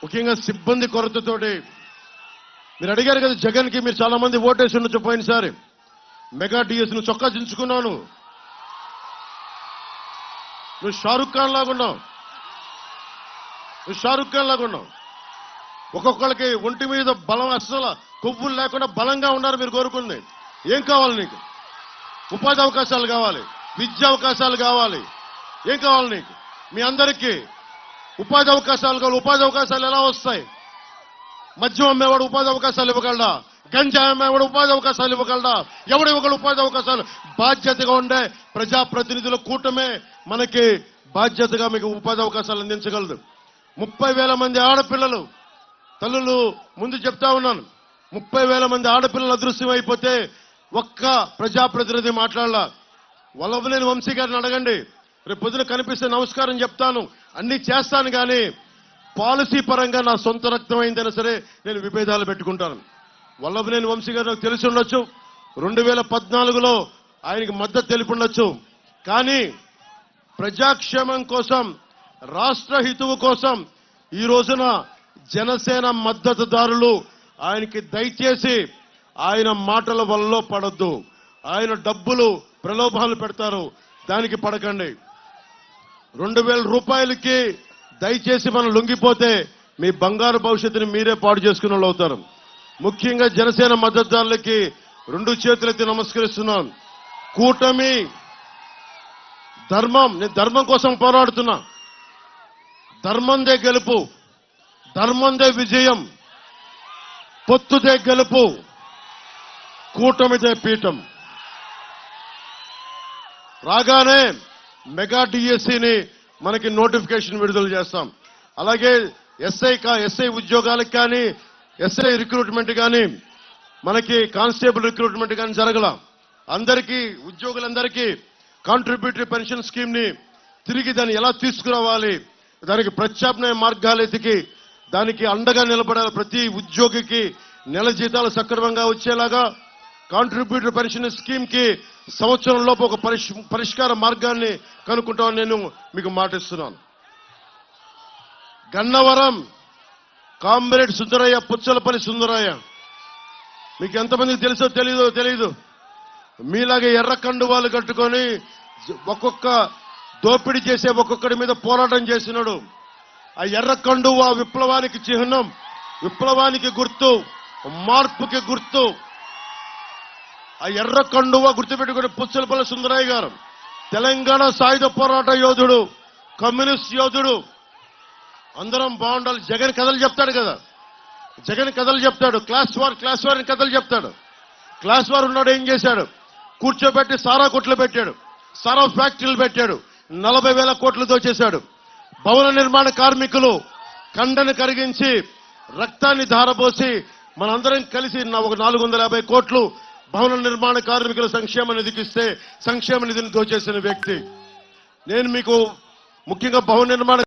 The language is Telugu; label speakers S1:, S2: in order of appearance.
S1: ముఖ్యంగా సిబ్బంది కొరతతోటి మీరు అడిగారు కదా జగన్కి మీరు చాలా మంది ఓటేసి ఉండొచ్చు పోయినసారి మెగా డిఎస్ ను చొక్కా చించుకున్నాను నువ్వు షారుఖ్ ఖాన్ లాగా ఉన్నావు ఒక్కొక్కరికి ఒంటి మీద బలం అస్సలు కొవ్వులు లేకుండా బలంగా ఉన్నారు మీరు కోరుకుంది ఏం కావాలి నీకు ఉపాధి అవకాశాలు కావాలి విద్యా అవకాశాలు కావాలి ఏం కావాలి నీకు మీ అందరికీ ఉపాధి అవకాశాలు కావాలి ఉపాధి అవకాశాలు ఎలా వస్తాయి మద్యం అమ్మేవాడు ఉపాధి అవకాశాలు ఇవ్వగలడా గంజా అమ్మేవాడు ఉపాధి అవకాశాలు ఇవ్వగలడా ఎవడు ఇవ్వగలడు ఉపాధి అవకాశాలు బాధ్యతగా ఉండే ప్రజాప్రతినిధుల కూటమే మనకి బాధ్యతగా మీకు ఉపాధి అవకాశాలు అందించగలదు 30,000 మంది ఆడపిల్లలు తల్లులు ముందు చెప్తా ఉన్నాను 30,000 మంది ఆడపిల్లలు అదృశ్యం అయిపోతే ఒక్క ప్రజాప్రతినిధి మాట్లాడాల వల్లభనేని వంశీ గారిని అడగండి రేపు పొద్దున కనిపిస్తే నమస్కారం చెప్తాను అన్ని చేస్తాను కానీ పాలసీ పరంగా నా సొంత రక్తం అయిందైనా సరే నేను విభేదాలు పెట్టుకుంటాను వల్లభనేని వంశీ గారు నాకు తెలిసి ఉండొచ్చు 2014లో ఆయనకి మద్దతు తెలిపి ఉండొచ్చు కానీ ప్రజాక్షేమం కోసం రాష్ట్ర హితువు కోసం ఈ రోజున జనసేన మద్దతుదారులు ఆయనకి దయచేసి ఆయన మాటల వల్ల పడొద్దు ఆయన డబ్బులు ప్రలోభాలు పెడతారు దానికి పడకండి 2,000 రూపాయలకి దయచేసి మనం లొంగిపోతే మీ బంగారు భవిష్యత్తుని మీరే పాడు చేసుకున్న వాళ్ళు అవుతారు ముఖ్యంగా జనసేన మద్దతుదారులకి 2 చేతులెత్తి నమస్కరిస్తున్నాను కూటమి నేను ధర్మం కోసం పోరాడుతున్నా ధర్మందే గెలుపు ధర్మందే విజయం పొత్తుదే గెలుపు కూటమిదే పీఠం రాగానే మెగా డిఎస్సిని మనకి నోటిఫికేషన్ విడుదల చేస్తాం అలాగే ఎస్ఐ ఉద్యోగాలకు కానీ ఎస్ఐ రిక్రూట్మెంట్ కానీ మనకి కానిస్టేబుల్ రిక్రూట్మెంట్ కానీ జరగల అందరికీ ఉద్యోగులందరికీ కాంట్రిబ్యూటరీ పెన్షన్ స్కీమ్ ని తిరిగి దాన్ని ఎలా తీసుకురావాలి దానికి ప్రత్యామ్నాయ మార్గాలు ఎతికి దానికి అండగా నిలబడాలి ప్రతి ఉద్యోగికి నెల జీతాలు సక్రమంగా వచ్చేలాగా కాంట్రిబ్యూటరీ పెన్షన్ స్కీమ్ కి సంవత్సరంలోపు ఒక పరిష్కార మార్గాన్ని కనుక్కుంటామని నేను మీకు మాటిస్తున్నాను గన్నవరం కామ్రేడ్ సుందరయ్య పుచ్చలపల్లి సుందరయ్య మీకు ఎంతమందికి తెలుసో తెలీదు మీలాగే ఎర్ర కండువాలు కట్టుకొని ఒక్కొక్క దోపిడీ చేసే ఒక్కొక్కడి మీద పోరాటం చేసినాడు ఆ ఎర్ర కండువా విప్లవానికి చిహ్నం విప్లవానికి గుర్తు మార్పుకి గుర్తు ఆ ఎర్ర కండువా గుర్తుపెట్టుకుని పుచ్చలపల్లి సుందరయ్య గారు తెలంగాణ సాయుధ పోరాట యోధుడు కమ్యూనిస్ట్ యోధుడు అందరం బాగుండాలి జగన్ కథలు చెప్తాడు కదా జగన్ కథలు చెప్తాడు క్లాస్ వార్ కథలు చెప్తాడు క్లాస్ వార్ ఉన్నాడు ఏం చేశాడు కూర్చోబెట్టి సారా కొట్లు పెట్టాడు సారా ఫ్యాక్టరీలు పెట్టాడు 40,000 కోట్లు దోచేశాడు భవన నిర్మాణ కార్మికులు కండను కరిగించి రక్తాన్ని ధారపోసి మనందరం కలిసి ఒక 450 కోట్లు భవన నిర్మాణ కార్మికుల సంక్షేమ నిధికి ఇస్తే సంక్షేమ నిధిని దోచేసిన వ్యక్తి నేను మీకు ముఖ్యంగా భవన నిర్మాణ